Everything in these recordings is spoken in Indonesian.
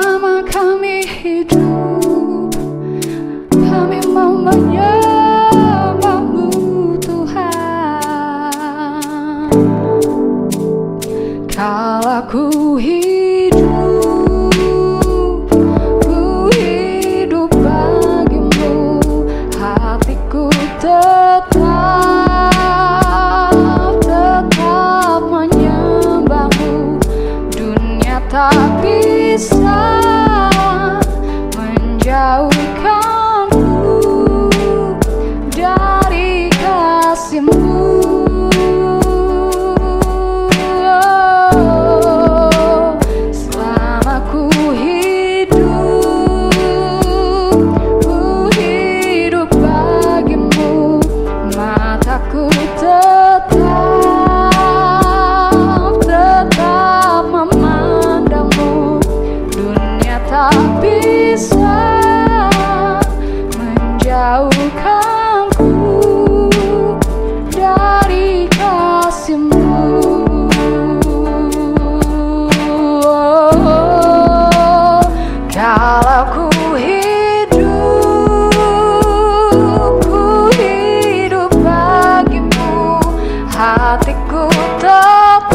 Selama kami hidup, kami mau menyembah-Mu Tuhan. Kalau ku hidup bagimu, hatiku tetap menyembah-Mu. Dunia tak bisa menjauhkanku dari kasih-Mu. Selama ku hidup bagimu, mataku tetap memandang-Mu. Dunia tak bisa menjauhkanku dari kasih-Mu. Kalau ku hidup bagimu, hatiku tetap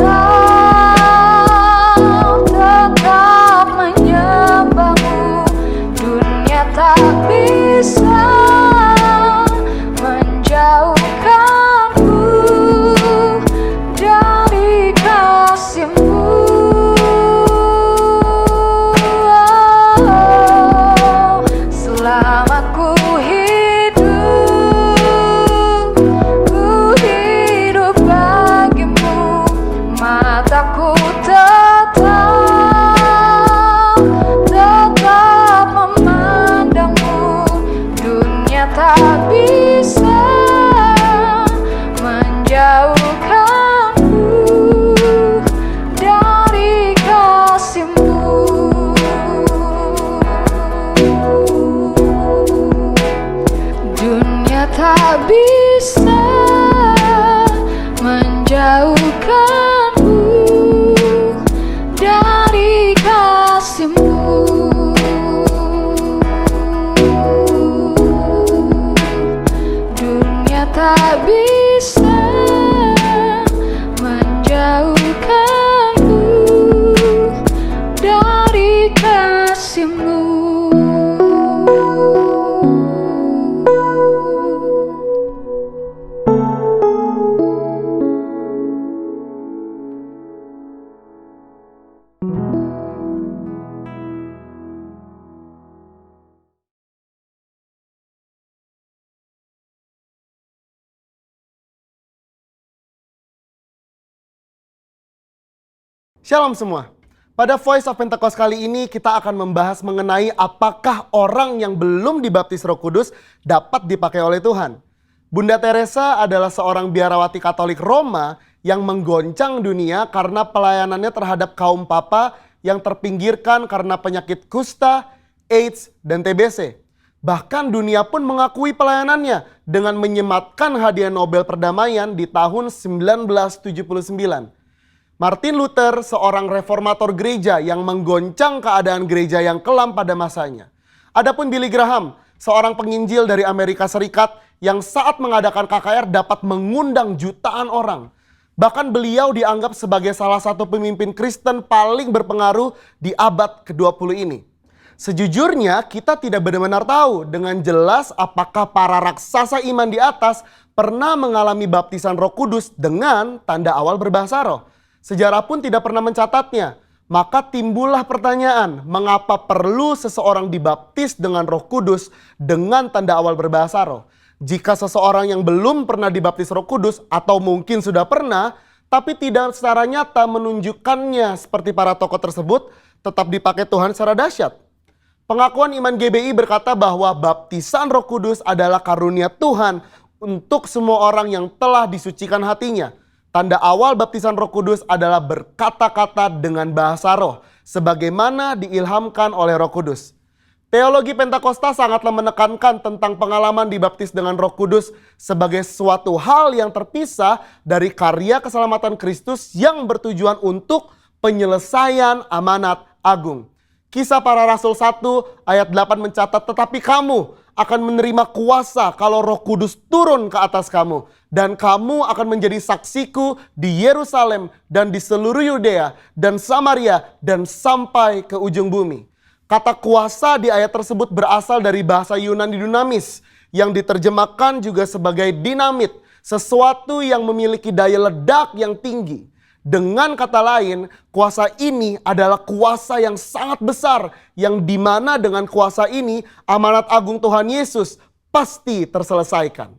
menyembah-Mu. Dunia tak bisa menjauhkanku dari kasih-Mu. Selama ku hidup bagimu, mataku tetap memandang-Mu. Dunia tak bisa menjauhkanku dari kasih-Mu. Dunia tak bisa menjauhkanku dari kasih-Mu. Dunia tak bisa menjauhkanku dari kasih-Mu. Shalom semua. Pada Voice of Pentecost kali ini kita akan membahas mengenai apakah orang yang belum dibaptis Roh Kudus dapat dipakai oleh Tuhan. Bunda Teresa adalah seorang biarawati Katolik Roma yang menggoncang dunia karena pelayanannya terhadap kaum papa yang terpinggirkan karena penyakit kusta, AIDS, dan TBC. Bahkan dunia pun mengakui pelayanannya dengan menyematkan hadiah Nobel Perdamaian di tahun 1979. Martin Luther, seorang reformator gereja yang menggoncang keadaan gereja yang kelam pada masanya. Adapun Billy Graham, seorang penginjil dari Amerika Serikat yang saat mengadakan KKR dapat mengundang jutaan orang. Bahkan beliau dianggap sebagai salah satu pemimpin Kristen paling berpengaruh di abad ke-20 ini. Sejujurnya kita tidak benar-benar tahu dengan jelas apakah para raksasa iman di atas pernah mengalami baptisan Roh Kudus dengan tanda awal berbahasa roh. Sejarah pun tidak pernah mencatatnya. Maka timbullah pertanyaan, mengapa perlu seseorang dibaptis dengan Roh Kudus dengan tanda awal berbahasa roh? Jika seseorang yang belum pernah dibaptis Roh Kudus atau mungkin sudah pernah, tapi tidak secara nyata menunjukkannya seperti para tokoh tersebut, tetap dipakai Tuhan secara dahsyat. Pengakuan Iman GBI berkata bahwa baptisan Roh Kudus adalah karunia Tuhan untuk semua orang yang telah disucikan hatinya. Tanda awal baptisan Roh Kudus adalah berkata-kata dengan bahasa roh, sebagaimana diilhamkan oleh Roh Kudus. Teologi Pentakosta sangatlah menekankan tentang pengalaman dibaptis dengan Roh Kudus sebagai suatu hal yang terpisah dari karya keselamatan Kristus yang bertujuan untuk penyelesaian amanat agung. Kisah Para Rasul 1 ayat 8 mencatat, tetapi kamu akan menerima kuasa kalau Roh Kudus turun ke atas kamu. Dan kamu akan menjadi saksiku di Yerusalem dan di seluruh Yudea dan Samaria dan sampai ke ujung bumi. Kata kuasa di ayat tersebut berasal dari bahasa Yunani dunamis yang diterjemahkan juga sebagai dinamit, sesuatu yang memiliki daya ledak yang tinggi. Dengan kata lain, kuasa ini adalah kuasa yang sangat besar, yang dimana dengan kuasa ini amanat agung Tuhan Yesus pasti terselesaikan.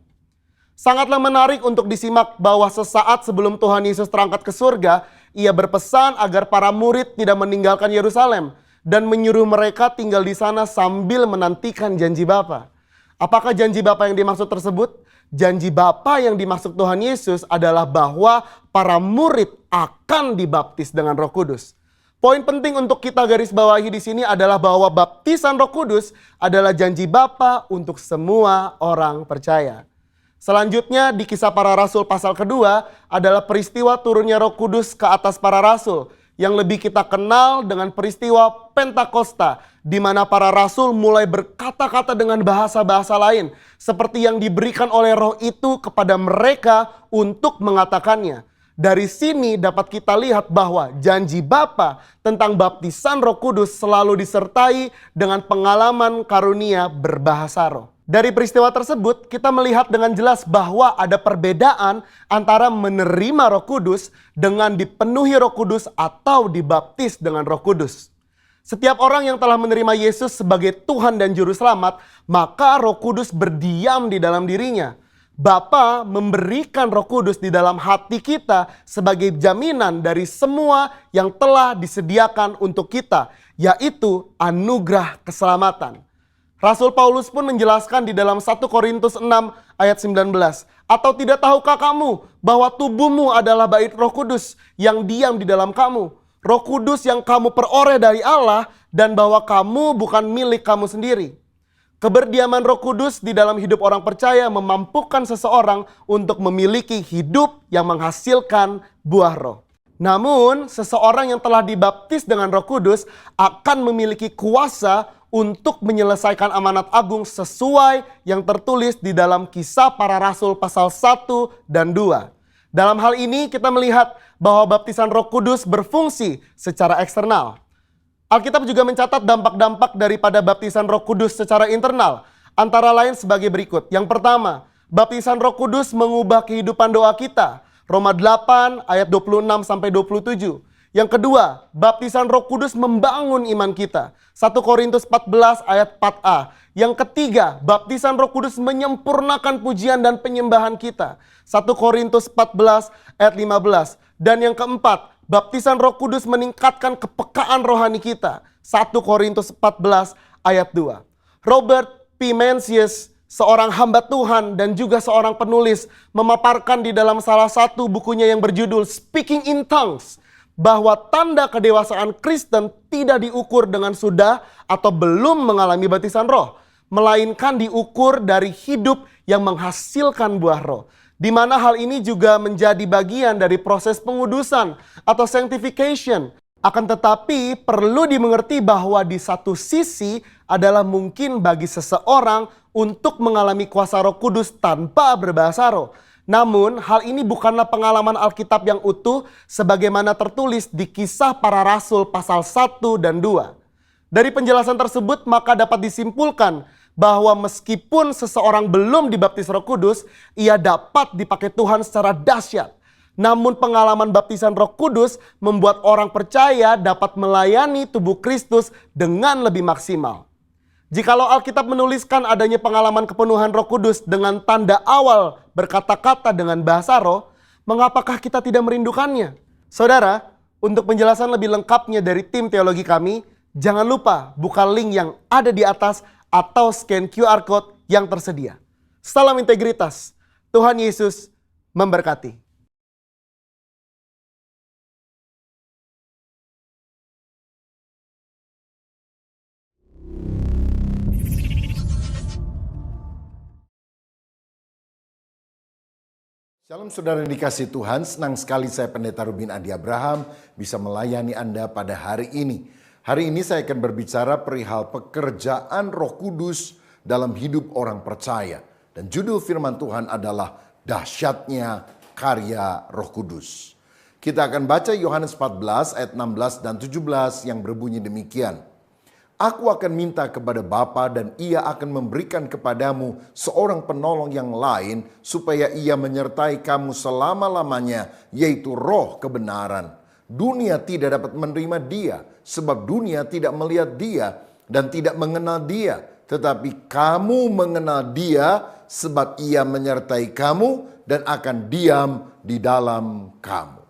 Sangatlah menarik untuk disimak bahwa sesaat sebelum Tuhan Yesus terangkat ke surga, ia berpesan agar para murid tidak meninggalkan Yerusalem dan menyuruh mereka tinggal di sana sambil menantikan janji Bapa. Apakah janji Bapa yang dimaksud tersebut? Janji Bapa yang dimaksud Tuhan Yesus adalah bahwa para murid akan dibaptis dengan Roh Kudus. Poin penting untuk kita garis bawahi di sini adalah bahwa baptisan Roh Kudus adalah janji Bapa untuk semua orang percaya. Selanjutnya di Kisah Para Rasul pasal kedua adalah peristiwa turunnya Roh Kudus ke atas para rasul, yang lebih kita kenal dengan peristiwa Pentakosta, di mana para rasul mulai berkata-kata dengan bahasa-bahasa lain, seperti yang diberikan oleh Roh itu kepada mereka untuk mengatakannya. Dari sini dapat kita lihat bahwa janji Bapa tentang baptisan Roh Kudus selalu disertai dengan pengalaman karunia berbahasa roh. Dari peristiwa tersebut kita melihat dengan jelas bahwa ada perbedaan antara menerima Roh Kudus dengan dipenuhi Roh Kudus atau dibaptis dengan Roh Kudus. Setiap orang yang telah menerima Yesus sebagai Tuhan dan Juru Selamat, maka Roh Kudus berdiam di dalam dirinya. Bapa memberikan Roh Kudus di dalam hati kita sebagai jaminan dari semua yang telah disediakan untuk kita, yaitu anugerah keselamatan. Rasul Paulus pun menjelaskan di dalam 1 Korintus 6 ayat 19. Atau tidak tahukah kamu bahwa tubuhmu adalah bait Roh Kudus yang diam di dalam kamu? Roh Kudus yang kamu peroleh dari Allah, dan bahwa kamu bukan milik kamu sendiri. Keberdiaman Roh Kudus di dalam hidup orang percaya memampukan seseorang untuk memiliki hidup yang menghasilkan buah roh. Namun, seseorang yang telah dibaptis dengan Roh Kudus akan memiliki kuasa untuk menyelesaikan amanat agung sesuai yang tertulis di dalam Kisah Para Rasul pasal 1 dan 2. Dalam hal ini kita melihat bahwa baptisan Roh Kudus berfungsi secara eksternal. Alkitab juga mencatat dampak-dampak daripada baptisan Roh Kudus secara internal, antara lain sebagai berikut. Yang pertama, baptisan Roh Kudus mengubah kehidupan doa kita. Roma 8 ayat 26 sampai 27. Yang kedua, baptisan Roh Kudus membangun iman kita. 1 Korintus 14 ayat 4a. Yang ketiga, baptisan Roh Kudus menyempurnakan pujian dan penyembahan kita. 1 Korintus 14 ayat 15. Dan yang keempat, baptisan Roh Kudus meningkatkan kepekaan rohani kita. 1 Korintus 14 ayat 2. Robert P. Mencius, seorang hamba Tuhan dan juga seorang penulis, memaparkan di dalam salah satu bukunya yang berjudul Speaking in Tongues, bahwa tanda kedewasaan Kristen tidak diukur dengan sudah atau belum mengalami baptisan roh, melainkan diukur dari hidup yang menghasilkan buah roh. Di mana hal ini juga menjadi bagian dari proses pengudusan atau sanctification. Akan tetapi perlu dimengerti bahwa di satu sisi adalah mungkin bagi seseorang untuk mengalami kuasa Roh Kudus tanpa berbahasa roh. Namun hal ini bukanlah pengalaman Alkitab yang utuh sebagaimana tertulis di Kisah Para Rasul pasal 1 dan 2. Dari penjelasan tersebut maka dapat disimpulkan bahwa meskipun seseorang belum dibaptis Roh Kudus, ia dapat dipakai Tuhan secara dahsyat. Namun pengalaman baptisan Roh Kudus membuat orang percaya dapat melayani tubuh Kristus dengan lebih maksimal. Jikalau Alkitab menuliskan adanya pengalaman kepenuhan Roh Kudus dengan tanda awal berkata-kata dengan bahasa roh, mengapakah kita tidak merindukannya? Saudara, untuk penjelasan lebih lengkapnya dari tim teologi kami, jangan lupa buka link yang ada di atas atau scan QR Code yang tersedia. Salam integritas. Tuhan Yesus memberkati. Shalom saudara dikasih Tuhan, senang sekali saya Pendeta Rubin Adi Abraham bisa melayani Anda pada hari ini. Hari ini saya akan berbicara perihal pekerjaan Roh Kudus dalam hidup orang percaya. Dan judul firman Tuhan adalah dahsyatnya karya Roh Kudus. Kita akan baca Yohanes 14 ayat 16 dan 17 yang berbunyi demikian. Aku akan minta kepada Bapa dan ia akan memberikan kepadamu seorang penolong yang lain supaya ia menyertai kamu selama-lamanya, yaitu Roh kebenaran. Dunia tidak dapat menerima dia sebab dunia tidak melihat dia dan tidak mengenal dia. Tetapi kamu mengenal dia sebab ia menyertai kamu dan akan diam di dalam kamu.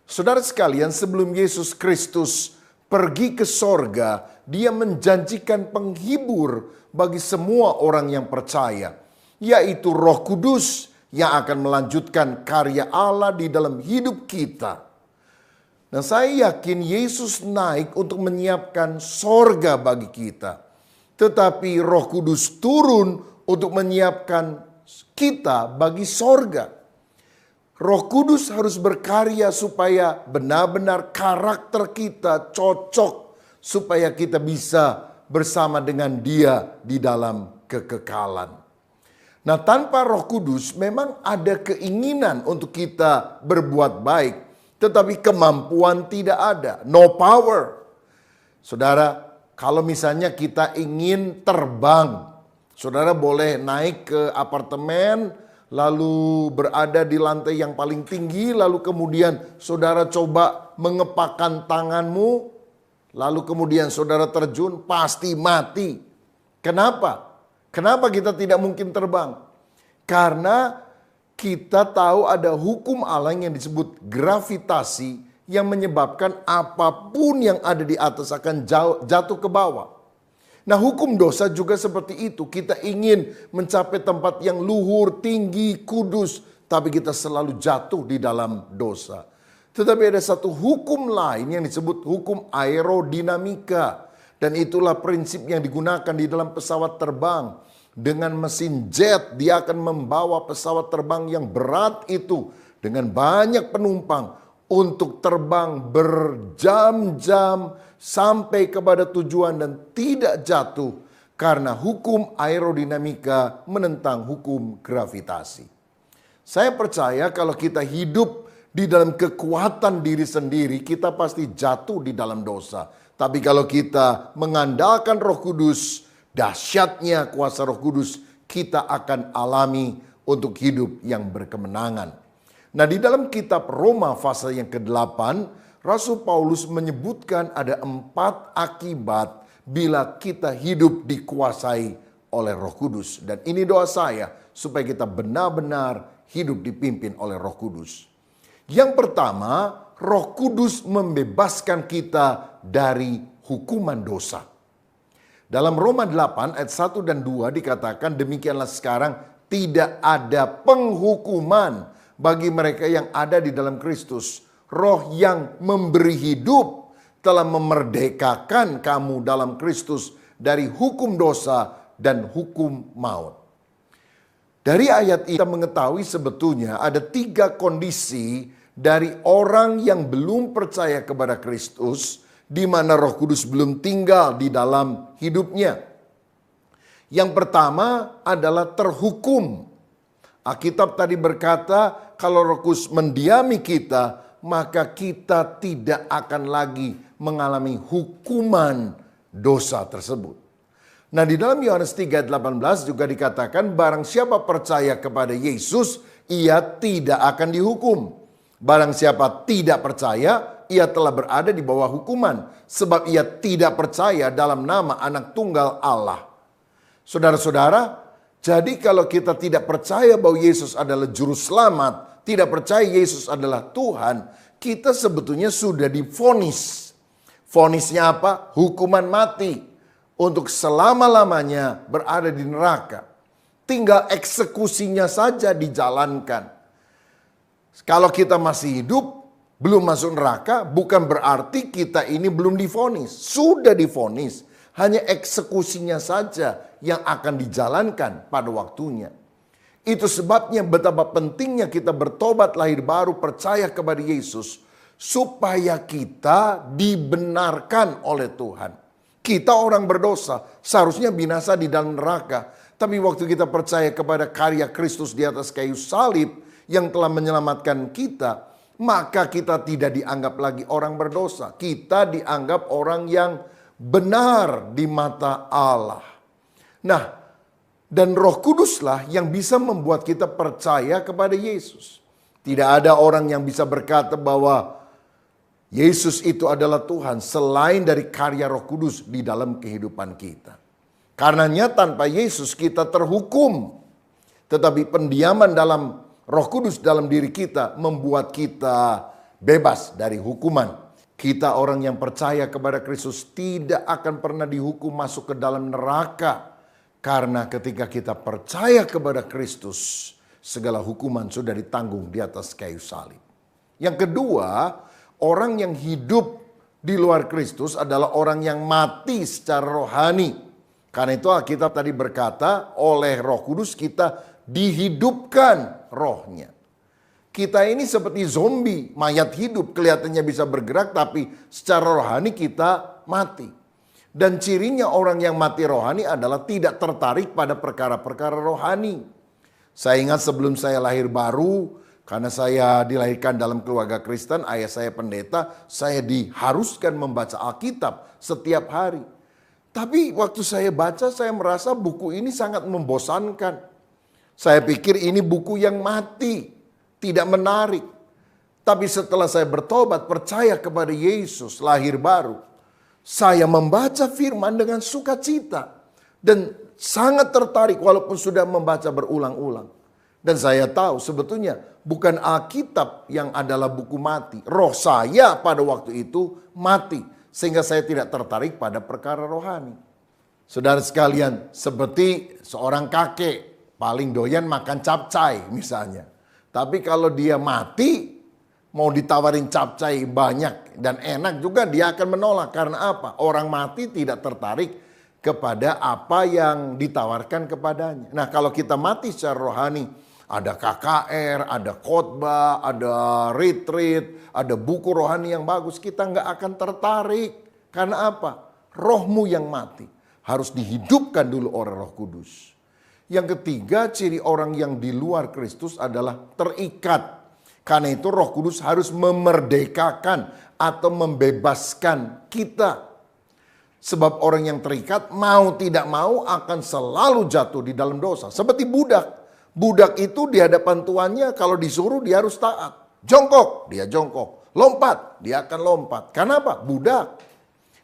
Saudara sekalian, sebelum Yesus Kristus pergi ke sorga, dia menjanjikan penghibur bagi semua orang yang percaya, yaitu Roh Kudus yang akan melanjutkan karya Allah di dalam hidup kita. Dan saya yakin Yesus naik untuk menyiapkan sorga bagi kita. Tetapi Roh Kudus turun untuk menyiapkan kita bagi sorga. Roh Kudus harus berkarya supaya benar-benar karakter kita cocok. Supaya kita bisa bersama dengan dia di dalam kekekalan. Nah, tanpa Roh Kudus memang ada keinginan untuk kita berbuat baik. Tetapi kemampuan tidak ada. No power. Saudara, kalau misalnya kita ingin terbang. Saudara boleh naik ke apartemen. Lalu berada di lantai yang paling tinggi. Lalu kemudian saudara coba mengepakkan tanganmu. Lalu kemudian saudara terjun, pasti mati. Kenapa? Kenapa kita tidak mungkin terbang? Karena kita tahu ada hukum Allah yang disebut gravitasi yang menyebabkan apapun yang ada di atas akan jatuh ke bawah. Nah, hukum dosa juga seperti itu. Kita ingin mencapai tempat yang luhur, tinggi, kudus, tapi kita selalu jatuh di dalam dosa. Tetapi ada satu hukum lain yang disebut hukum aerodinamika. Dan itulah prinsip yang digunakan di dalam pesawat terbang. Dengan mesin jet dia akan membawa pesawat terbang yang berat itu. Dengan banyak penumpang untuk terbang berjam-jam sampai kepada tujuan dan tidak jatuh. Karena hukum aerodinamika menentang hukum gravitasi. Saya percaya kalau kita hidup di dalam kekuatan diri sendiri, kita pasti jatuh di dalam dosa. Tapi kalau kita mengandalkan Roh Kudus, dahsyatnya kuasa Roh Kudus, kita akan alami untuk hidup yang berkemenangan. Nah, di dalam kitab Roma pasal yang ke-8, Rasul Paulus menyebutkan ada 4 akibat bila kita hidup dikuasai oleh Roh Kudus. Dan ini doa saya supaya kita benar-benar hidup dipimpin oleh Roh Kudus. Yang pertama, Roh Kudus membebaskan kita dari hukuman dosa. Dalam Roma 8 ayat 1 dan 2 dikatakan demikianlah sekarang tidak ada penghukuman bagi mereka yang ada di dalam Kristus. Roh yang memberi hidup telah memerdekakan kamu dalam Kristus dari hukum dosa dan hukum maut. Dari ayat ini kita mengetahui sebetulnya ada 3 kondisi dari orang yang belum percaya kepada Kristus di mana Roh Kudus belum tinggal di dalam hidupnya. Yang pertama adalah terhukum. Alkitab tadi berkata kalau Roh Kudus mendiami kita, maka kita tidak akan lagi mengalami hukuman dosa tersebut. Nah, di dalam Yohanes 3:18 juga dikatakan barang siapa percaya kepada Yesus, ia tidak akan dihukum. Barang siapa tidak percaya, ia telah berada di bawah hukuman. Sebab ia tidak percaya dalam nama anak tunggal Allah. Saudara-saudara, jadi kalau kita tidak percaya bahwa Yesus adalah juru selamat, tidak percaya Yesus adalah Tuhan, kita sebetulnya sudah divonis. Vonisnya apa? Hukuman mati. Untuk selama-lamanya berada di neraka. Tinggal eksekusinya saja dijalankan. Kalau kita masih hidup, belum masuk neraka, bukan berarti kita ini belum divonis. Sudah divonis, hanya eksekusinya saja yang akan dijalankan pada waktunya. Itu sebabnya betapa pentingnya kita bertobat lahir baru, percaya kepada Yesus. supaya kita dibenarkan oleh Tuhan. Kita orang berdosa, seharusnya binasa di dalam neraka. Tapi waktu kita percaya kepada karya Kristus di atas kayu salib yang telah menyelamatkan kita, maka kita tidak dianggap lagi orang berdosa. Kita dianggap orang yang benar di mata Allah. Nah, dan Roh Kuduslah yang bisa membuat kita percaya kepada Yesus. Tidak ada orang yang bisa berkata bahwa Yesus itu adalah Tuhan selain dari karya Roh Kudus di dalam kehidupan kita. Karenanya tanpa Yesus kita terhukum. Tetapi pendiaman dalam Roh Kudus dalam diri kita membuat kita bebas dari hukuman. Kita orang yang percaya kepada Kristus tidak akan pernah dihukum masuk ke dalam neraka. Karena ketika kita percaya kepada Kristus, segala hukuman sudah ditanggung di atas kayu salib. Yang kedua, orang yang hidup di luar Kristus adalah orang yang mati secara rohani. Karena itu Alkitab tadi berkata, oleh Roh Kudus kita dihidupkan rohnya. Kita ini seperti zombie, mayat hidup, kelihatannya bisa bergerak tapi secara rohani kita mati. Dan cirinya orang yang mati rohani adalah tidak tertarik pada perkara-perkara rohani. Saya ingat sebelum saya lahir baru, karena saya dilahirkan dalam keluarga Kristen, ayah saya pendeta, saya diharuskan membaca Alkitab setiap hari. Tapi waktu saya baca, saya merasa buku ini sangat membosankan. Saya pikir ini buku yang mati, tidak menarik. Tapi setelah saya bertobat, percaya kepada Yesus, lahir baru, saya membaca firman dengan sukacita. Dan sangat tertarik walaupun sudah membaca berulang-ulang. Dan saya tahu sebetulnya bukan Alkitab yang adalah buku mati. Roh saya pada waktu itu mati. Sehingga saya tidak tertarik pada perkara rohani. Saudara sekalian, seperti seorang kakek paling doyan makan capcay misalnya. Tapi kalau dia mati, mau ditawarin capcay banyak dan enak juga dia akan menolak. Karena apa? Orang mati tidak tertarik kepada apa yang ditawarkan kepadanya. Nah, kalau kita mati secara rohani, ada KKR, ada khotbah, ada retreat, ada buku rohani yang bagus, kita nggak akan tertarik. Karena apa? Rohmu yang mati harus dihidupkan dulu oleh Roh Kudus. Yang ketiga, ciri orang yang di luar Kristus adalah terikat. Karena itu Roh Kudus harus memerdekakan atau membebaskan kita. Sebab orang yang terikat mau tidak mau akan selalu jatuh di dalam dosa. Seperti budak. Budak itu di hadapan tuannya kalau disuruh dia harus taat. Jongkok, dia jongkok. Lompat, dia akan lompat. Kenapa? Budak.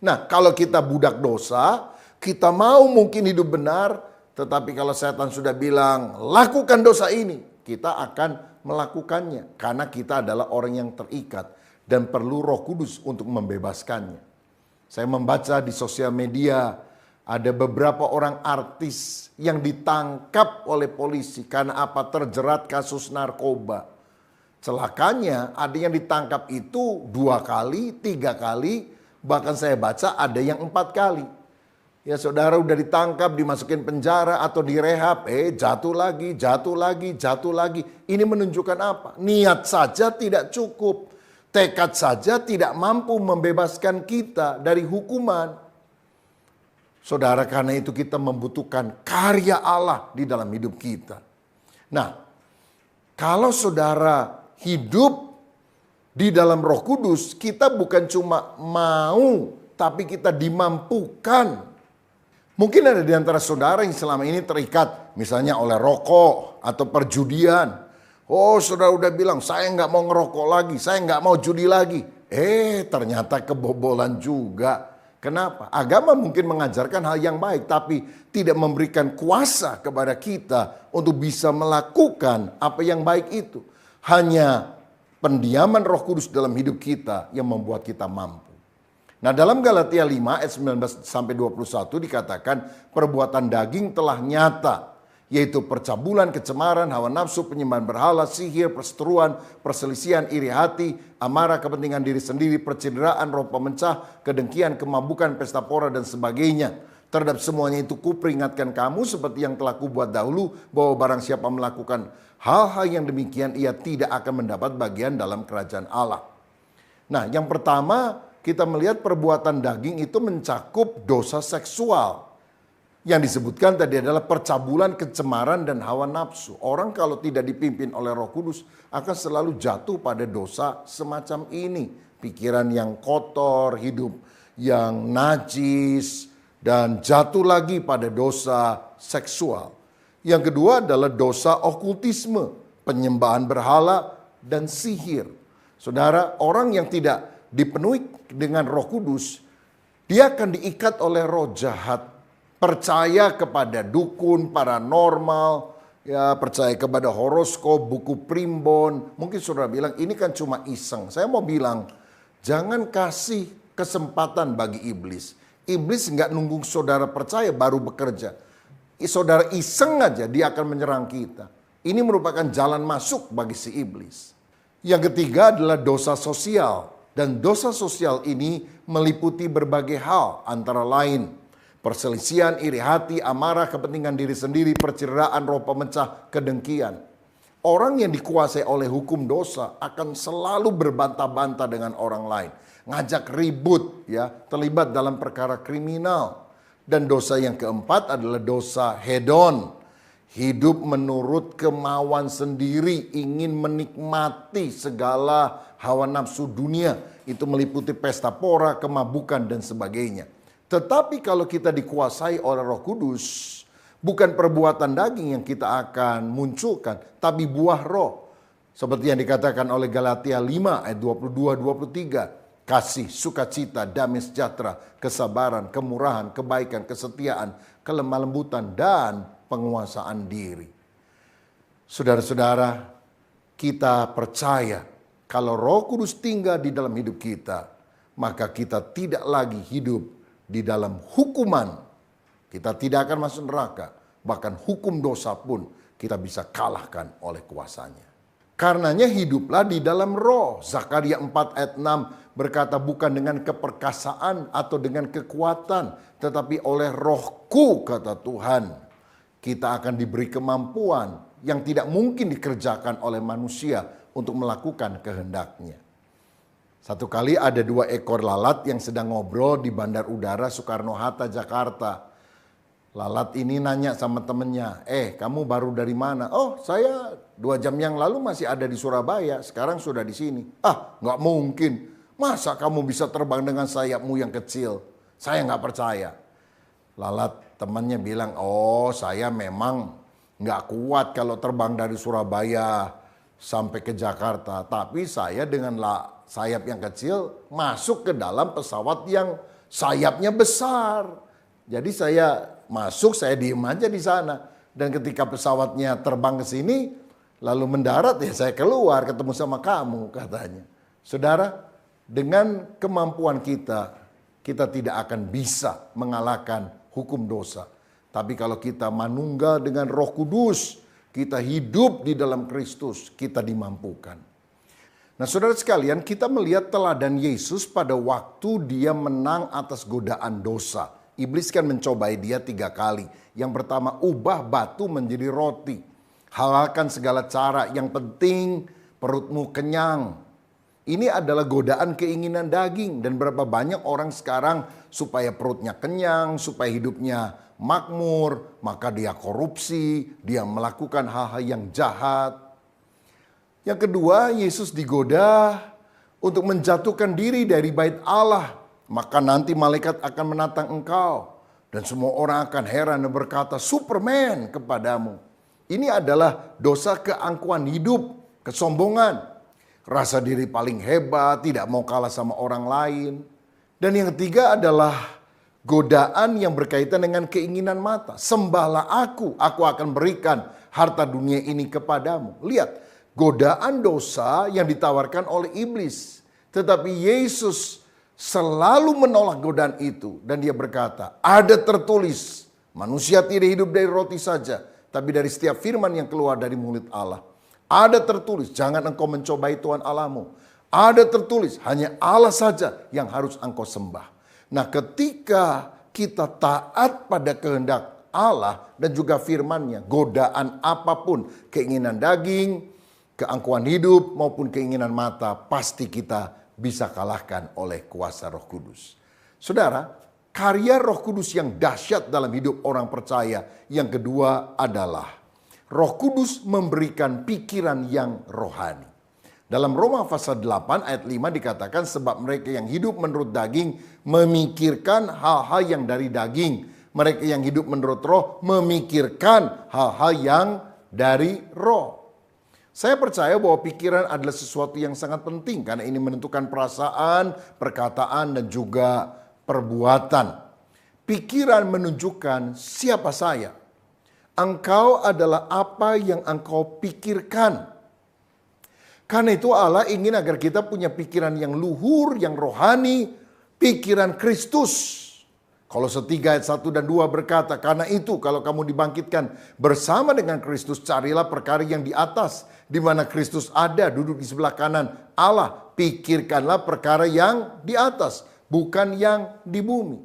Nah, kalau kita budak dosa, kita mau mungkin hidup benar. Tetapi kalau setan sudah bilang, lakukan dosa ini, kita akan melakukannya. Karena kita adalah orang yang terikat dan perlu Roh Kudus untuk membebaskannya. Saya membaca di sosial media ada beberapa orang artis yang ditangkap oleh polisi karena apa? Terjerat kasus narkoba. Celakanya ada yang ditangkap itu 2 kali, 3 kali, bahkan saya baca ada yang 4 kali. Ya saudara udah ditangkap, dimasukin penjara atau direhab, jatuh lagi, jatuh lagi, jatuh lagi. Ini menunjukkan apa? Niat saja tidak cukup. Tekad saja tidak mampu membebaskan kita dari hukuman. Saudara, karena itu kita membutuhkan karya Allah di dalam hidup kita. Nah, kalau saudara hidup di dalam Roh Kudus, kita bukan cuma mau, tapi kita dimampukan. Mungkin ada di antara saudara yang selama ini terikat misalnya oleh rokok atau perjudian. Oh, saudara udah bilang, saya nggak mau ngerokok lagi, saya nggak mau judi lagi. Ternyata kebobolan juga. Kenapa? Agama mungkin mengajarkan hal yang baik, tapi tidak memberikan kuasa kepada kita untuk bisa melakukan apa yang baik itu. Hanya pendiaman Roh Kudus dalam hidup kita yang membuat kita mampu. Nah, dalam Galatia 5 ayat 19-21 dikatakan perbuatan daging telah nyata, yaitu percabulan, kecemaran, hawa nafsu, penyembahan berhala, sihir, perseteruan, perselisihan, iri hati, amarah, kepentingan diri sendiri, percideraan, roh pemecah, kedengkian, kemabukan, pesta pora, dan sebagainya. Terhadap semuanya itu kuperingatkan kamu seperti yang telah kubuat dahulu, bahwa barang siapa melakukan hal-hal yang demikian, ia tidak akan mendapat bagian dalam kerajaan Allah. Nah, yang pertama kita melihat perbuatan daging itu mencakup dosa seksual. Yang disebutkan tadi adalah percabulan, kecemaran, dan hawa nafsu. Orang kalau tidak dipimpin oleh Roh Kudus akan selalu jatuh pada dosa semacam ini. Pikiran yang kotor, hidup yang najis, dan jatuh lagi pada dosa seksual. Yang kedua adalah dosa okultisme, penyembahan berhala, dan sihir. Saudara, orang yang tidak dipenuhi dengan Roh Kudus, dia akan diikat oleh roh jahat. Percaya kepada dukun, paranormal, ya percaya kepada horoskop, buku primbon. Mungkin saudara bilang ini kan cuma iseng. Saya mau bilang, jangan kasih kesempatan bagi iblis. Iblis nggak nunggu saudara percaya baru bekerja. Saudara iseng aja dia akan menyerang kita. Ini merupakan jalan masuk bagi si iblis. Yang ketiga adalah dosa sosial. Dan dosa sosial ini meliputi berbagai hal, antara lain perselisihan, iri hati, amarah, kepentingan diri sendiri, perceraian, roh pemecah, kedengkian. Orang yang dikuasai oleh hukum dosa akan selalu berbantah-bantah dengan orang lain. Ngajak ribut, ya, terlibat dalam perkara kriminal. Dan dosa yang keempat adalah dosa hedon. Hidup menurut kemauan sendiri, ingin menikmati segala hawa nafsu dunia. Itu meliputi pesta pora, kemabukan, dan sebagainya. Tetapi kalau kita dikuasai oleh Roh Kudus, bukan perbuatan daging yang kita akan munculkan, tapi buah roh. Seperti yang dikatakan oleh Galatia 5 ayat 22-23. Kasih, sukacita, damai sejahtera, kesabaran, kemurahan, kebaikan, kesetiaan, kelemah lembutan, dan penguasaan diri. Saudara-saudara, kita percaya kalau Roh Kudus tinggal di dalam hidup kita, maka kita tidak lagi hidup di dalam hukuman. Kita tidak akan masuk neraka. Bahkan hukum dosa pun kita bisa kalahkan oleh kuasanya. Karenanya hiduplah di dalam roh. Zakaria 4 ayat 6 berkata, bukan dengan keperkasaan atau dengan kekuatan, tetapi oleh rohku, kata Tuhan. Kita akan diberi kemampuan yang tidak mungkin dikerjakan oleh manusia untuk melakukan kehendaknya. Satu kali ada 2 ekor lalat yang sedang ngobrol di Bandar Udara Soekarno-Hatta, Jakarta. Lalat ini nanya sama temennya, kamu baru dari mana? Oh, saya 2 jam yang lalu masih ada di Surabaya, sekarang sudah di sini. Ah, nggak mungkin. Masa kamu bisa terbang dengan sayapmu yang kecil? Saya nggak percaya. Lalat temannya bilang, oh saya memang nggak kuat kalau terbang dari Surabaya sampai ke Jakarta. Tapi saya dengan sayap yang kecil masuk ke dalam pesawat yang sayapnya besar. Jadi saya masuk, saya diem aja di sana. Dan ketika pesawatnya terbang ke sini, lalu mendarat, ya saya keluar ketemu sama kamu, katanya. Saudara, dengan kemampuan kita, kita tidak akan bisa mengalahkan hukum dosa. Tapi kalau kita manunggal dengan Roh Kudus, kita hidup di dalam Kristus, kita dimampukan. Nah saudara sekalian, kita melihat teladan Yesus pada waktu dia menang atas godaan dosa. Iblis kan mencobai dia 3 kali. Yang pertama, ubah batu menjadi roti. Halalkan segala cara, yang penting perutmu kenyang. Ini adalah godaan keinginan daging. Dan berapa banyak orang sekarang supaya perutnya kenyang, supaya hidupnya makmur, maka dia korupsi, dia melakukan hal-hal yang jahat. Yang kedua, Yesus digoda untuk menjatuhkan diri dari bait Allah. Maka nanti malaikat akan menantang engkau. Dan semua orang akan heran dan berkata, Superman kepadamu. Ini adalah dosa keangkuhan hidup, kesombongan. Rasa diri paling hebat, tidak mau kalah sama orang lain. Dan yang ketiga adalah godaan yang berkaitan dengan keinginan mata. Sembahlah aku akan berikan harta dunia ini kepadamu. Lihat. Godaan dosa yang ditawarkan oleh iblis. Tetapi Yesus selalu menolak godaan itu. Dan dia berkata, ada tertulis, manusia tidak hidup dari roti saja, tapi dari setiap firman yang keluar dari mulut Allah. Ada tertulis, jangan engkau mencobai Tuhan Allahmu. Ada tertulis, hanya Allah saja yang harus engkau sembah. Nah ketika kita taat pada kehendak Allah dan juga firman-Nya, godaan apapun, keinginan daging, keangkuhan hidup maupun keinginan mata, pasti kita bisa kalahkan oleh kuasa Roh Kudus. Saudara, karya Roh Kudus yang dahsyat dalam hidup orang percaya yang kedua adalah Roh Kudus memberikan pikiran yang rohani. Dalam Roma pasal 8 ayat 5 dikatakan sebab mereka yang hidup menurut daging memikirkan hal-hal yang dari daging. Mereka yang hidup menurut roh memikirkan hal-hal yang dari roh. Saya percaya bahwa pikiran adalah sesuatu yang sangat penting karena ini menentukan perasaan, perkataan, dan juga perbuatan. Pikiran menunjukkan siapa saya. Engkau adalah apa yang engkau pikirkan. Karena itu Allah ingin agar kita punya pikiran yang luhur, yang rohani, pikiran Kristus. Kolose 3 ayat 1 dan 2 berkata, karena itu kalau kamu dibangkitkan bersama dengan Kristus, carilah perkara yang di atas, di mana Kristus ada, duduk di sebelah kanan Allah. Pikirkanlah perkara yang di atas, bukan yang di bumi.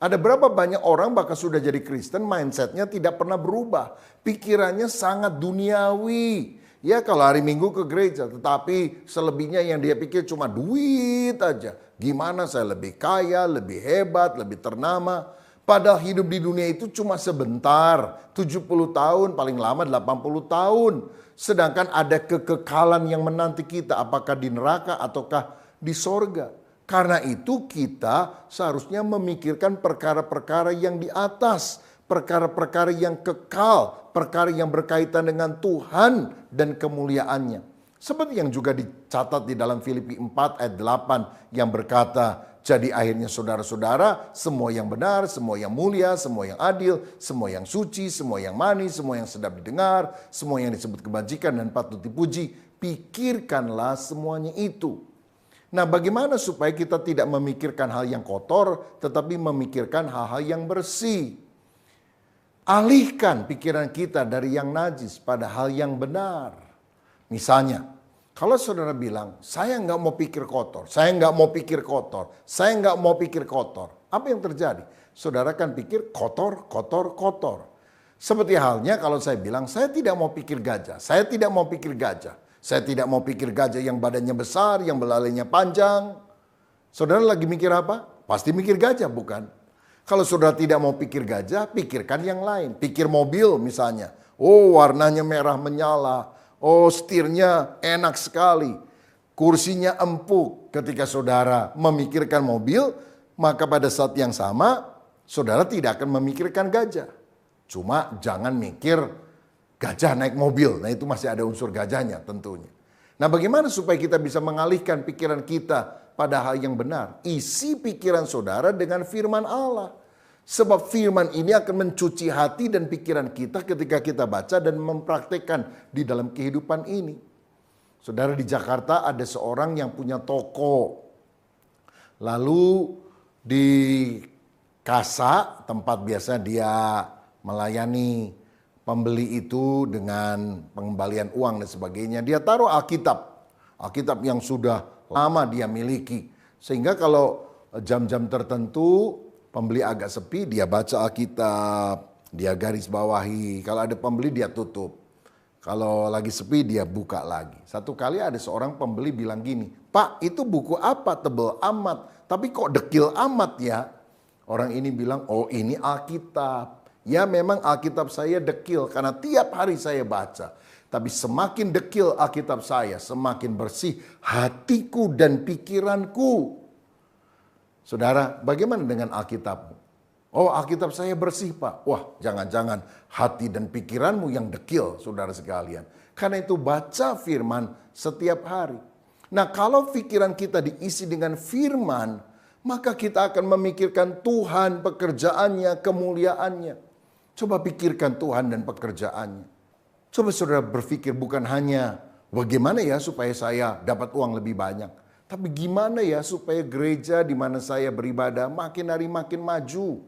Ada berapa banyak orang bahkan sudah jadi Kristen, mindsetnya tidak pernah berubah. Pikirannya sangat duniawi. Ya kalau hari Minggu ke gereja, tetapi selebihnya yang dia pikir cuma duit aja. Gimana saya lebih kaya, lebih hebat, lebih ternama. Padahal hidup di dunia itu cuma sebentar. 70 tahun, paling lama 80 tahun. Sedangkan ada kekekalan yang menanti kita. Apakah di neraka ataukah di sorga. Karena itu kita seharusnya memikirkan perkara-perkara yang di atas. Perkara-perkara yang kekal, perkara yang berkaitan dengan Tuhan dan kemuliaannya. Seperti yang juga dicatat di dalam Filipi 4 ayat 8 yang berkata, jadi akhirnya saudara-saudara, semua yang benar, semua yang mulia, semua yang adil, semua yang suci, semua yang manis, semua yang sedap didengar, semua yang disebut kebajikan dan patut dipuji, pikirkanlah semuanya itu. Nah, bagaimana supaya kita tidak memikirkan hal yang kotor, tetapi memikirkan hal-hal yang bersih? Alihkan pikiran kita dari yang najis pada hal yang benar. Misalnya, kalau saudara bilang, saya nggak mau pikir kotor, saya nggak mau pikir kotor, saya nggak mau pikir kotor. Apa yang terjadi? Saudara kan pikir kotor, kotor, kotor. Seperti halnya kalau saya bilang, saya tidak mau pikir gajah, saya tidak mau pikir gajah. Saya tidak mau pikir gajah yang badannya besar, yang belalainya panjang. Saudara lagi mikir apa? Pasti mikir gajah, bukan? Kalau saudara tidak mau pikir gajah, pikirkan yang lain. Pikir mobil misalnya. Oh, warnanya merah menyala. Oh, setirnya enak sekali. Kursinya empuk. Ketika saudara memikirkan mobil, maka pada saat yang sama, saudara tidak akan memikirkan gajah. Cuma jangan mikir gajah naik mobil. Nah, itu masih ada unsur gajahnya tentunya. Nah, bagaimana supaya kita bisa mengalihkan pikiran kita pada hal yang benar? Isi pikiran saudara dengan firman Allah. Sebab firman ini akan mencuci hati dan pikiran kita ketika kita baca dan mempraktekkan di dalam kehidupan ini. Saudara, di Jakarta ada seorang yang punya toko. Lalu di kasa, tempat biasa dia melayani pembeli itu dengan pengembalian uang dan sebagainya, dia taruh Alkitab. Alkitab yang sudah lama dia miliki. Sehingga kalau jam-jam tertentu pembeli agak sepi, dia baca Alkitab, dia garis bawahi. Kalau ada pembeli dia tutup. Kalau lagi sepi dia buka lagi. Satu kali ada seorang pembeli bilang gini, "Pak, itu buku apa tebel amat, tapi kok dekil amat ya?" Orang ini bilang, "Oh, ini Alkitab." Ya, memang Alkitab saya dekil karena tiap hari saya baca. Tapi semakin dekil Alkitab saya, semakin bersih hatiku dan pikiranku. Saudara, bagaimana dengan Alkitabmu? Oh, Alkitab saya bersih, Pak. Wah, jangan-jangan hati dan pikiranmu yang dekil, saudara sekalian. Karena itu baca firman setiap hari. Nah, kalau pikiran kita diisi dengan firman, maka kita akan memikirkan Tuhan, pekerjaannya, kemuliaannya. Coba pikirkan Tuhan dan pekerjaannya. Coba saudara berpikir bukan hanya bagaimana ya supaya saya dapat uang lebih banyak. Tapi gimana ya supaya gereja di mana saya beribadah makin hari makin maju.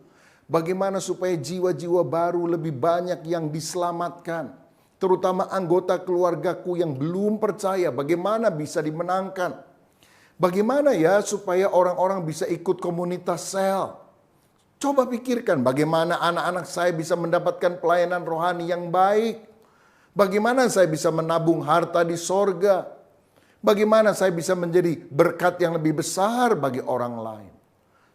Bagaimana supaya jiwa-jiwa baru lebih banyak yang diselamatkan. Terutama anggota keluargaku yang belum percaya bagaimana bisa dimenangkan. Bagaimana ya supaya orang-orang bisa ikut komunitas sel. Coba pikirkan bagaimana anak-anak saya bisa mendapatkan pelayanan rohani yang baik. Bagaimana saya bisa menabung harta di sorga. Bagaimana saya bisa menjadi berkat yang lebih besar bagi orang lain?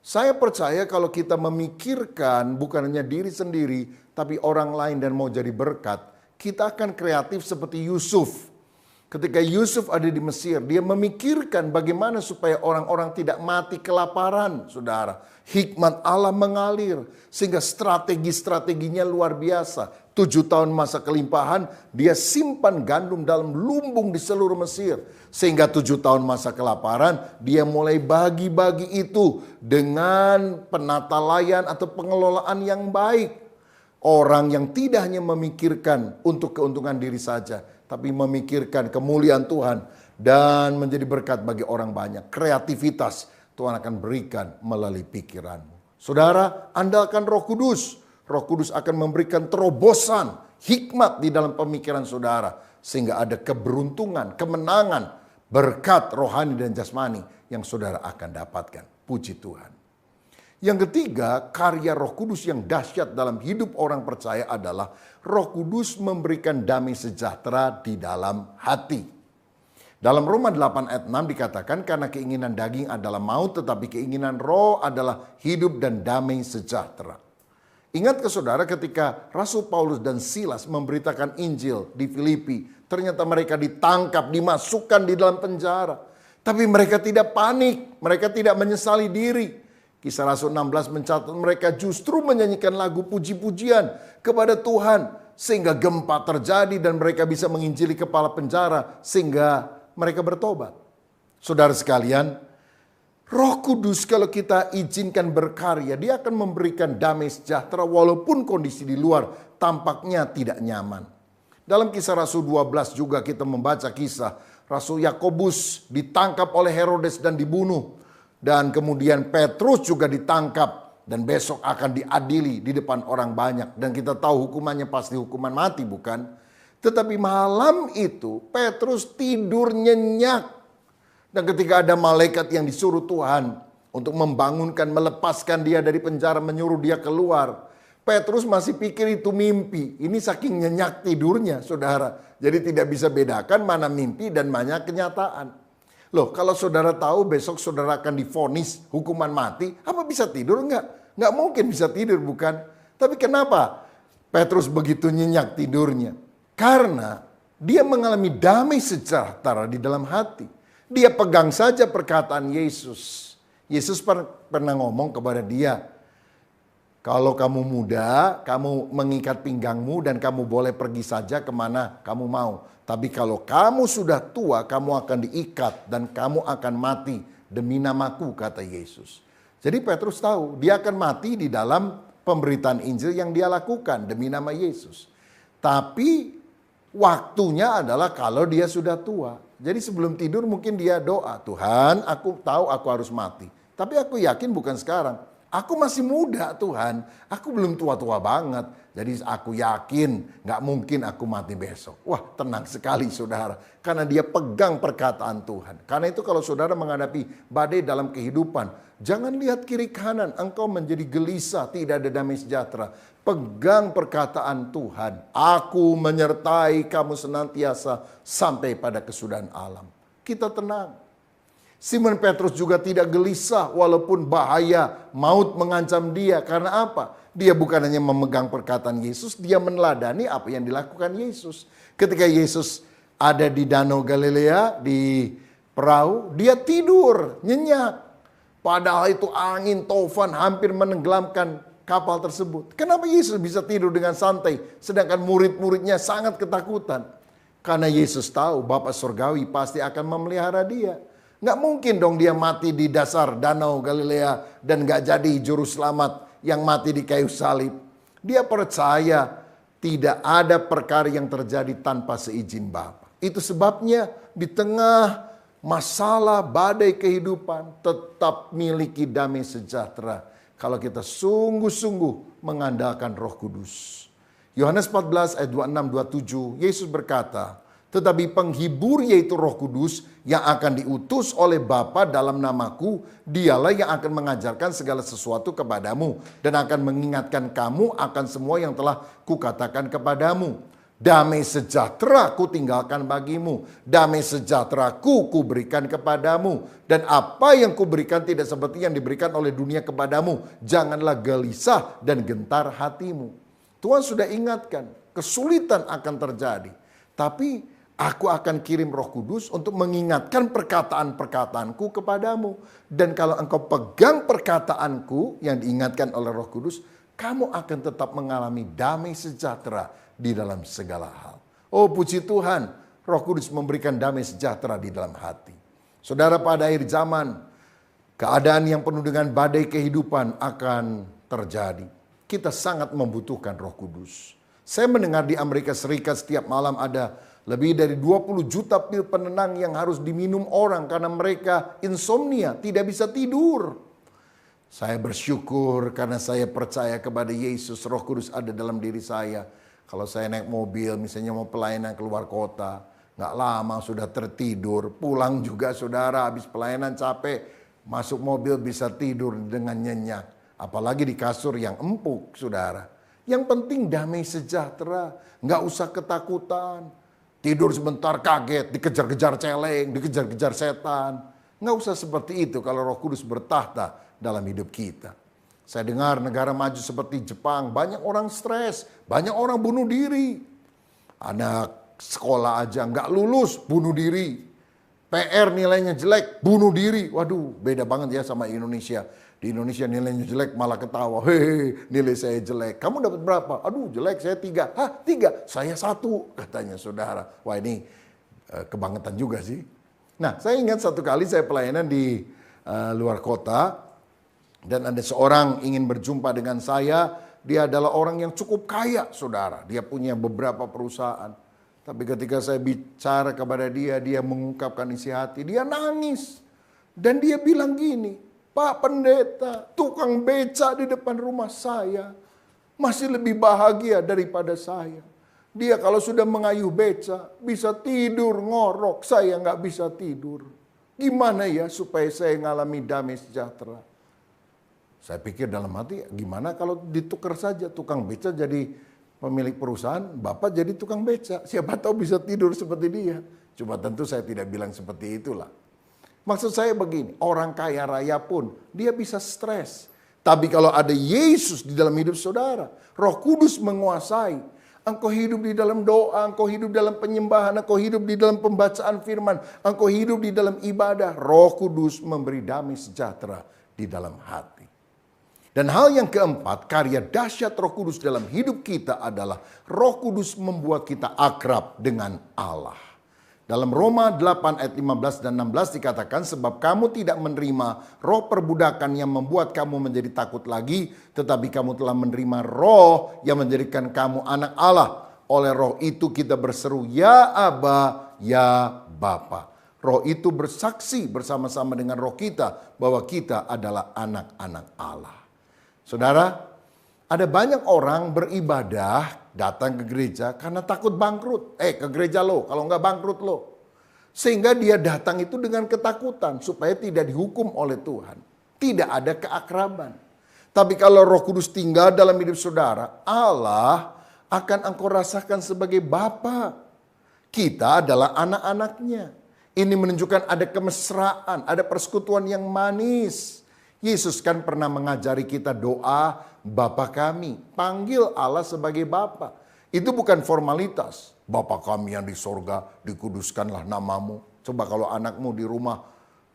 Saya percaya kalau kita memikirkan bukan hanya diri sendiri, tapi orang lain dan mau jadi berkat, kita akan kreatif seperti Yusuf. Ketika Yusuf ada di Mesir, dia memikirkan bagaimana supaya orang-orang tidak mati kelaparan, saudara. Hikmat Allah mengalir, sehingga strategi-strateginya luar biasa. 7 tahun masa kelimpahan, dia simpan gandum dalam lumbung di seluruh Mesir. Sehingga 7 tahun masa kelaparan, dia mulai bagi-bagi itu dengan penata layan atau pengelolaan yang baik. Orang yang tidak hanya memikirkan untuk keuntungan diri saja, tapi memikirkan kemuliaan Tuhan dan menjadi berkat bagi orang banyak. Kreativitas Tuhan akan berikan melalui pikiranmu. Saudara, andalkan Roh Kudus. Roh Kudus akan memberikan terobosan, hikmat di dalam pemikiran saudara. Sehingga ada keberuntungan, kemenangan, berkat rohani dan jasmani yang saudara akan dapatkan. Puji Tuhan. Yang ketiga, karya Roh Kudus yang dahsyat dalam hidup orang percaya adalah Roh Kudus memberikan damai sejahtera di dalam hati. Dalam Roma 8 ayat 6 dikatakan, karena keinginan daging adalah maut, tetapi keinginan roh adalah hidup dan damai sejahtera. Ingat ke saudara ketika Rasul Paulus dan Silas memberitakan Injil di Filipi, ternyata mereka ditangkap, dimasukkan di dalam penjara. Tapi mereka tidak panik, mereka tidak menyesali diri. Kisah Rasul 16 mencatat mereka justru menyanyikan lagu puji-pujian kepada Tuhan. Sehingga gempa terjadi dan mereka bisa menginjili kepala penjara sehingga mereka bertobat. Saudara sekalian, Roh Kudus kalau kita izinkan berkarya, dia akan memberikan damai sejahtera walaupun kondisi di luar tampaknya tidak nyaman. Dalam Kisah Rasul 12 juga kita membaca kisah Rasul Yakobus ditangkap oleh Herodes dan dibunuh. Dan kemudian Petrus juga ditangkap dan besok akan diadili di depan orang banyak. Dan kita tahu hukumannya pasti hukuman mati, bukan? Tetapi malam itu Petrus tidur nyenyak. Dan ketika ada malaikat yang disuruh Tuhan untuk membangunkan, melepaskan dia dari penjara, menyuruh dia keluar. Petrus masih pikir itu mimpi. Ini saking nyenyak tidurnya, saudara. Jadi tidak bisa bedakan mana mimpi dan mana kenyataan. Loh, kalau saudara tahu besok saudara akan divonis hukuman mati, apa bisa tidur? Enggak mungkin bisa tidur, bukan? Tapi kenapa Petrus begitu nyenyak tidurnya? Karena dia mengalami damai sejahtera di dalam hati. Dia pegang saja perkataan Yesus. Yesus pernah ngomong kepada dia, kalau kamu muda, kamu mengikat pinggangmu dan kamu boleh pergi saja kemana kamu mau. Tapi kalau kamu sudah tua, kamu akan diikat dan kamu akan mati demi namaku, kata Yesus. Jadi Petrus tahu dia akan mati di dalam pemberitaan Injil yang dia lakukan demi nama Yesus. Tapi waktunya adalah kalau dia sudah tua. Jadi sebelum tidur mungkin dia doa, Tuhan aku tahu aku harus mati. Tapi aku yakin bukan sekarang. Aku masih muda Tuhan, aku belum tua-tua banget. Jadi aku yakin gak mungkin aku mati besok. Wah, tenang sekali saudara. Karena dia pegang perkataan Tuhan. Karena itu kalau saudara menghadapi badai dalam kehidupan, jangan lihat kiri kanan, engkau menjadi gelisah, tidak ada damai sejahtera. Pegang perkataan Tuhan. Aku menyertai kamu senantiasa sampai pada kesudahan alam. Kita tenang. Simon Petrus juga tidak gelisah walaupun bahaya maut mengancam dia. Karena apa? Dia bukan hanya memegang perkataan Yesus, dia meneladani apa yang dilakukan Yesus. Ketika Yesus ada di Danau Galilea, di perahu, dia tidur, nyenyak. Padahal itu angin taufan hampir menenggelamkan kapal tersebut. Kenapa Yesus bisa tidur dengan santai, sedangkan murid-muridnya sangat ketakutan? Karena Yesus tahu Bapa Surgawi pasti akan memelihara dia. Nggak mungkin dong dia mati di dasar Danau Galilea dan nggak jadi juru selamat yang mati di kayu salib. Dia percaya tidak ada perkara yang terjadi tanpa seizin Bapa. Itu sebabnya di tengah masalah badai kehidupan tetap miliki damai sejahtera kalau kita sungguh-sungguh mengandalkan Roh Kudus. Yohanes 14 ayat 26-27 Yesus berkata, tetapi penghibur yaitu Roh Kudus yang akan diutus oleh Bapa dalam namaku, dialah yang akan mengajarkan segala sesuatu kepadamu dan akan mengingatkan kamu akan semua yang telah kukatakan kepadamu. Damai sejahtera ku tinggalkan bagimu. Damai sejahtera ku berikan kepadamu. Dan apa yang ku berikan tidak seperti yang diberikan oleh dunia kepadamu. Janganlah gelisah dan gentar hatimu. Tuhan sudah ingatkan, kesulitan akan terjadi. Tapi aku akan kirim Roh Kudus untuk mengingatkan perkataan-perkataanku kepadamu. Dan kalau engkau pegang perkataanku yang diingatkan oleh Roh Kudus, kamu akan tetap mengalami damai sejahtera di dalam segala hal. Oh puji Tuhan, Roh Kudus memberikan damai sejahtera di dalam hati. Saudara, pada akhir zaman, keadaan yang penuh dengan badai kehidupan akan terjadi. Kita sangat membutuhkan Roh Kudus. Saya mendengar di Amerika Serikat setiap malam ada lebih dari 20 juta pil penenang yang harus diminum orang karena mereka insomnia, tidak bisa tidur. Saya bersyukur karena saya percaya kepada Yesus, Roh Kudus ada dalam diri saya. Kalau saya naik mobil, misalnya mau pelayanan keluar kota, nggak lama sudah tertidur. Pulang juga saudara, habis pelayanan capek, masuk mobil bisa tidur dengan nyenyak. Apalagi di kasur yang empuk saudara. Yang penting damai sejahtera, nggak usah ketakutan. Tidur sebentar kaget, dikejar-kejar celeng, dikejar-kejar setan. Nggak usah seperti itu kalau Roh Kudus bertahta dalam hidup kita. Saya dengar negara maju seperti Jepang, banyak orang stres, banyak orang bunuh diri. Anak sekolah aja nggak lulus, bunuh diri. PR nilainya jelek, bunuh diri. Waduh, beda banget ya sama Indonesia. Di Indonesia nilainya jelek malah ketawa. Hehehe, nilai saya jelek. Kamu dapat berapa? Aduh, jelek saya 3. Hah, 3? Saya 1, katanya saudara. Wah ini kebangetan juga sih. Nah, saya ingat satu kali saya pelayanan di luar kota. Dan ada seorang ingin berjumpa dengan saya. Dia adalah orang yang cukup kaya, saudara. Dia punya beberapa perusahaan. Tapi ketika saya bicara kepada dia, dia mengungkapkan isi hati. Dia nangis. Dan dia bilang gini, Pak Pendeta, tukang beca di depan rumah saya masih lebih bahagia daripada saya. Dia kalau sudah mengayuh beca, bisa tidur ngorok. Saya nggak bisa tidur. Gimana ya supaya saya ngalami damai sejahtera? Saya pikir dalam hati, gimana kalau ditukar saja tukang beca jadi pemilik perusahaan, Bapak jadi tukang beca. Siapa tahu bisa tidur seperti dia. Cuma tentu saya tidak bilang seperti itulah. Maksud saya begini, orang kaya raya pun dia bisa stres. Tapi kalau ada Yesus di dalam hidup saudara, Roh Kudus menguasai. Engkau hidup di dalam doa, engkau hidup dalam penyembahan, engkau hidup di dalam pembacaan firman, engkau hidup di dalam ibadah. Roh Kudus memberi damai sejahtera di dalam hati. Dan hal yang keempat, karya dahsyat Roh Kudus dalam hidup kita adalah Roh Kudus membuat kita akrab dengan Allah. Dalam Roma 8 ayat 15 dan 16 dikatakan, sebab kamu tidak menerima roh perbudakan yang membuat kamu menjadi takut lagi, tetapi kamu telah menerima roh yang menjadikan kamu anak Allah. Oleh roh itu kita berseru, ya Aba, ya Bapa. Roh itu bersaksi bersama-sama dengan roh kita bahwa kita adalah anak-anak Allah. Saudara, ada banyak orang beribadah datang ke gereja karena takut bangkrut. Ke gereja lo, kalau nggak bangkrut lo. Sehingga dia datang itu dengan ketakutan supaya tidak dihukum oleh Tuhan. Tidak ada keakraban. Tapi kalau Roh Kudus tinggal dalam hidup saudara, Allah akan engkau rasakan sebagai Bapa. Kita adalah anak-anaknya. Ini menunjukkan ada kemesraan, ada persekutuan yang manis. Yesus kan pernah mengajari kita doa Bapa kami. Panggil Allah sebagai Bapa. Itu bukan formalitas. Bapa kami yang di sorga, dikuduskanlah namamu. Coba kalau anakmu di rumah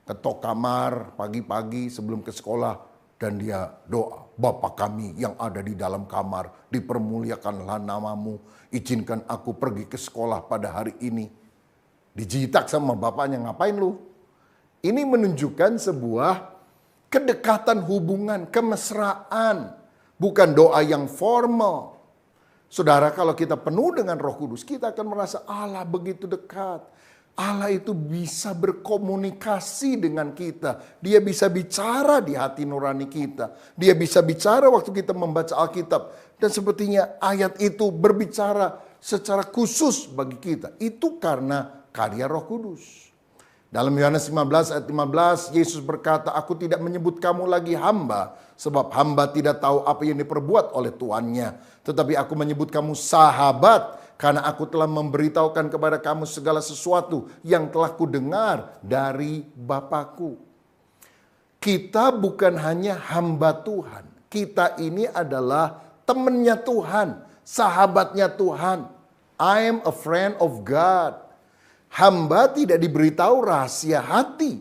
ketok kamar pagi-pagi sebelum ke sekolah. Dan dia doa, Bapa kami yang ada di dalam kamar, dipermuliakanlah namamu. Izinkan aku pergi ke sekolah pada hari ini. Dijitak sama bapaknya, ngapain lu? Ini menunjukkan sebuah kedekatan hubungan, kemesraan. Bukan doa yang formal. Saudara, kalau kita penuh dengan Roh Kudus, kita akan merasa Allah begitu dekat. Allah itu bisa berkomunikasi dengan kita. Dia bisa bicara di hati nurani kita. Dia bisa bicara waktu kita membaca Alkitab. Dan sepertinya ayat itu berbicara secara khusus bagi kita. Itu karena karya Roh Kudus. Dalam Yohanes 15 ayat 15, Yesus berkata, aku tidak menyebut kamu lagi hamba, sebab hamba tidak tahu apa yang diperbuat oleh tuannya. Tetapi aku menyebut kamu sahabat, Karena aku telah memberitahukan kepada kamu segala sesuatu yang telah kudengar dari Bapakku. Kita bukan hanya hamba Tuhan. Kita ini adalah temannya Tuhan, sahabatnya Tuhan. I am a friend of God. Hamba tidak diberitahu rahasia hati.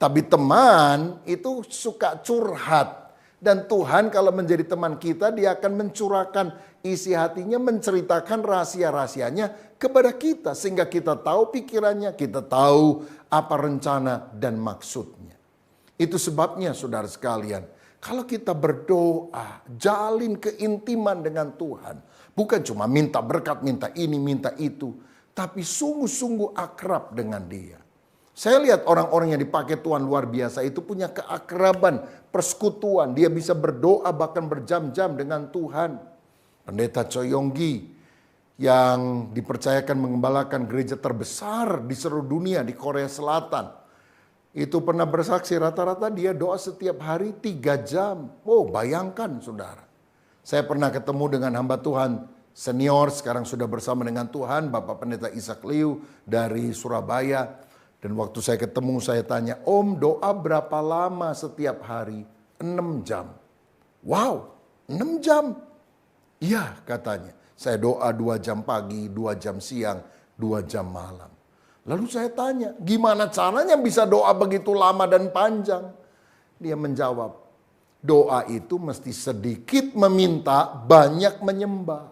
Tapi teman itu suka curhat. Dan Tuhan kalau menjadi teman kita, dia akan mencurahkan isi hatinya, menceritakan rahasia-rahasianya kepada kita. Sehingga kita tahu pikirannya, kita tahu apa rencana dan maksudnya. Itu sebabnya saudara sekalian, kalau kita berdoa, jalin keintiman dengan Tuhan. Bukan cuma minta berkat, minta ini, minta itu. Tapi sungguh-sungguh akrab dengan Dia. Saya lihat orang-orang yang dipakai Tuhan luar biasa itu punya keakraban, persekutuan. Dia bisa berdoa bahkan berjam-jam dengan Tuhan. Pendeta Choi Yonggi yang dipercayakan mengembalakan gereja terbesar di seluruh dunia di Korea Selatan. Itu pernah bersaksi rata-rata dia doa setiap hari 3 jam. Oh, bayangkan saudara. Saya pernah ketemu dengan hamba Tuhan senior sekarang sudah bersama dengan Tuhan, Bapak Pendeta Ishak Liu dari Surabaya. Dan waktu saya ketemu saya tanya, Om doa berapa lama setiap hari? 6 jam. Wow, 6 jam? Iya katanya. Saya doa 2 jam pagi, 2 jam siang, 2 jam malam. Lalu saya tanya, gimana caranya bisa doa begitu lama dan panjang? Dia menjawab, doa itu mesti sedikit meminta, banyak menyembah.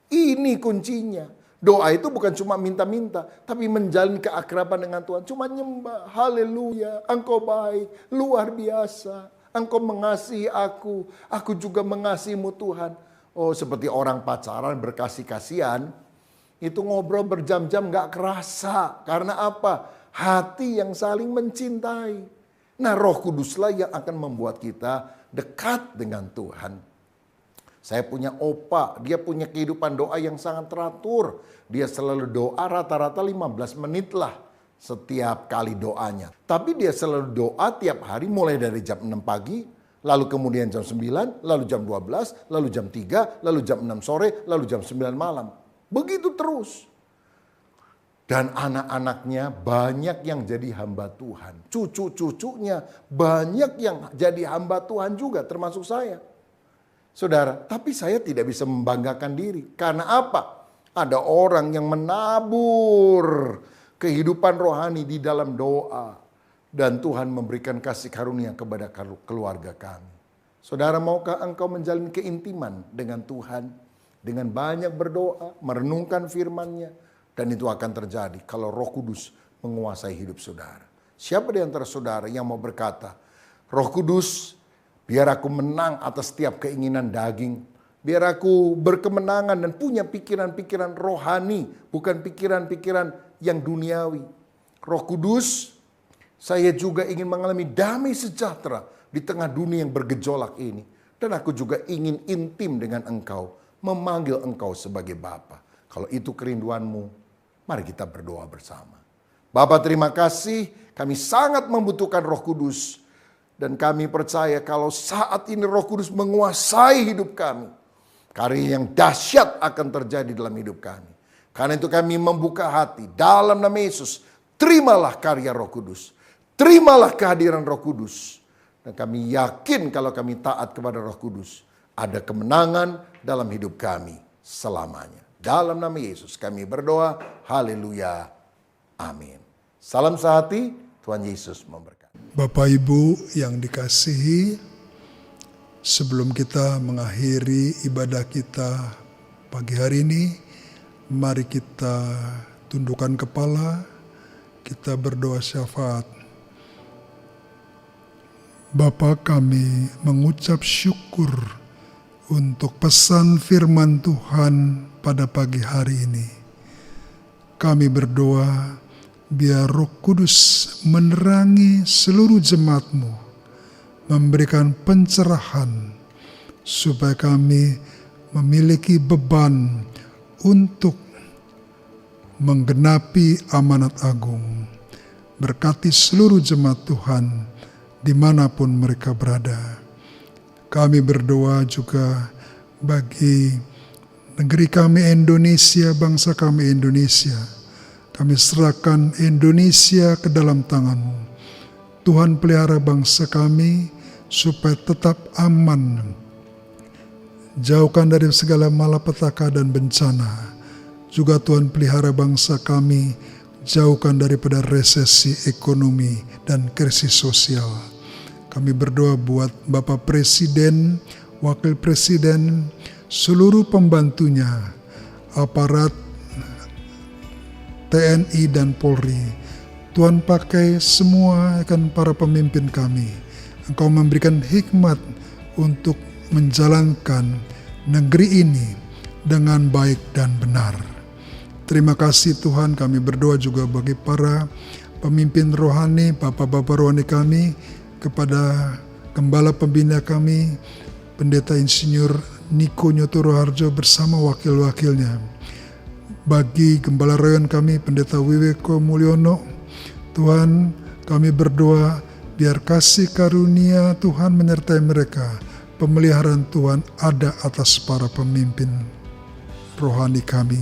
Ini kuncinya. Doa itu bukan cuma minta-minta, tapi menjalin keakraban dengan Tuhan. Cuma nyembah, haleluya, Engkau baik, luar biasa. Engkau mengasihi aku juga mengasihimu Tuhan. Oh, seperti orang pacaran berkasih-kasihan, itu ngobrol berjam-jam gak kerasa. Karena apa? Hati yang saling mencintai. Nah, Roh Kuduslah yang akan membuat kita dekat dengan Tuhan. Saya punya opa, dia punya kehidupan doa yang sangat teratur. Dia selalu doa rata-rata 15 menit lah setiap kali doanya. Tapi dia selalu doa tiap hari mulai dari jam 6 pagi, lalu kemudian jam 9, lalu jam 12, lalu jam 3, lalu jam 6 sore, lalu jam 9 malam. Begitu terus. Dan anak-anaknya banyak yang jadi hamba Tuhan. Cucu-cucunya banyak yang jadi hamba Tuhan juga termasuk saya. Saudara, tapi saya tidak bisa membanggakan diri. Karena apa? Ada orang yang menabur kehidupan rohani di dalam doa. Dan Tuhan memberikan kasih karunia kepada keluarga kami. Saudara, maukah engkau menjalin keintiman dengan Tuhan? Dengan banyak berdoa, merenungkan firman-Nya. Dan itu akan terjadi kalau Roh Kudus menguasai hidup saudara. Siapa di antara saudara yang mau berkata, Roh Kudus, biar aku menang atas setiap keinginan daging. Biar aku berkemenangan dan punya pikiran-pikiran rohani. Bukan pikiran-pikiran yang duniawi. Roh Kudus, saya juga ingin mengalami damai sejahtera di tengah dunia yang bergejolak ini. Dan aku juga ingin intim dengan Engkau. Memanggil Engkau sebagai Bapa. Kalau itu kerinduanmu, mari kita berdoa bersama. Bapa, terima kasih. Kami sangat membutuhkan Roh Kudus. Dan kami percaya kalau saat ini Roh Kudus menguasai hidup kami, karya yang dahsyat akan terjadi dalam hidup kami. Karena itu kami membuka hati dalam nama Yesus. Terimalah karya Roh Kudus. Terimalah kehadiran Roh Kudus. Dan kami yakin kalau kami taat kepada Roh Kudus, ada kemenangan dalam hidup kami selamanya. Dalam nama Yesus kami berdoa. Haleluya. Amin. Salam sehati. Tuhan Yesus memberkati. Bapak Ibu yang dikasihi, sebelum kita mengakhiri ibadah kita pagi hari ini, mari kita tundukkan kepala, kita berdoa syafaat. Bapa, kami mengucap syukur untuk pesan firman Tuhan pada pagi hari ini. Kami berdoa, biar Roh Kudus menerangi seluruh jemaat-Mu, memberikan pencerahan, supaya kami memiliki beban untuk menggenapi amanat agung. Berkati seluruh jemaat Tuhan, dimanapun mereka berada. Kami berdoa juga bagi Negeri kami Indonesia, bangsa kami Indonesia. Kami serahkan Indonesia ke dalam tangan-Mu. Tuhan pelihara bangsa kami supaya tetap aman. Jauhkan dari segala malapetaka dan bencana. Juga Tuhan pelihara bangsa kami, jauhkan daripada resesi ekonomi dan krisis sosial. Kami berdoa buat Bapak Presiden, Wakil Presiden, seluruh pembantunya, aparat TNI dan Polri. Tuhan pakai semua akan para pemimpin kami. Engkau memberikan hikmat untuk menjalankan negeri ini dengan baik dan benar. Terima kasih Tuhan, kami berdoa juga bagi para pemimpin rohani, bapak-bapak rohani kami, kepada Gembala Pembina kami, Pendeta Insinyur Niko Nyotoro Harjo bersama wakil-wakilnya. Bagi Gembala Royon kami, Pendeta Wiweko Mulyono, Tuhan kami berdoa biar kasih karunia Tuhan menyertai mereka. Pemeliharaan Tuhan ada atas para pemimpin rohani kami.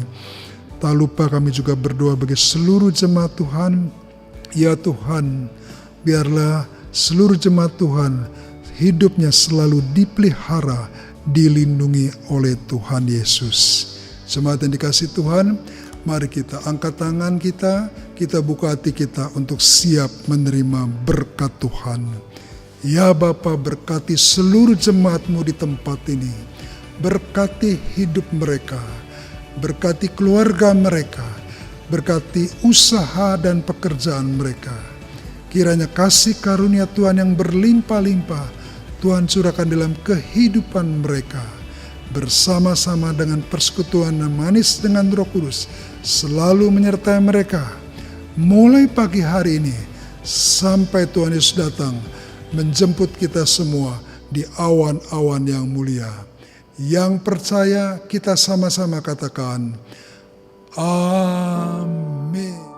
Tak lupa kami juga berdoa bagi seluruh jemaat Tuhan. Ya Tuhan, biarlah seluruh jemaat Tuhan hidupnya selalu dipelihara, dilindungi oleh Tuhan Yesus. Jemaat yang dikasihi Tuhan, mari kita angkat tangan kita buka hati kita untuk siap menerima berkat Tuhan. Ya Bapa, berkati seluruh jemaat-Mu di tempat ini. Berkati hidup mereka, berkati keluarga mereka, berkati usaha dan pekerjaan mereka. Kiranya kasih karunia Tuhan yang berlimpah-limpah Tuhan curahkan dalam kehidupan mereka. Bersama-sama dengan persekutuan yang manis dengan Roh Kudus selalu menyertai mereka. Mulai pagi hari ini sampai Tuhan Yesus datang menjemput kita semua di awan-awan yang mulia. Yang percaya kita sama-sama katakan, Amin.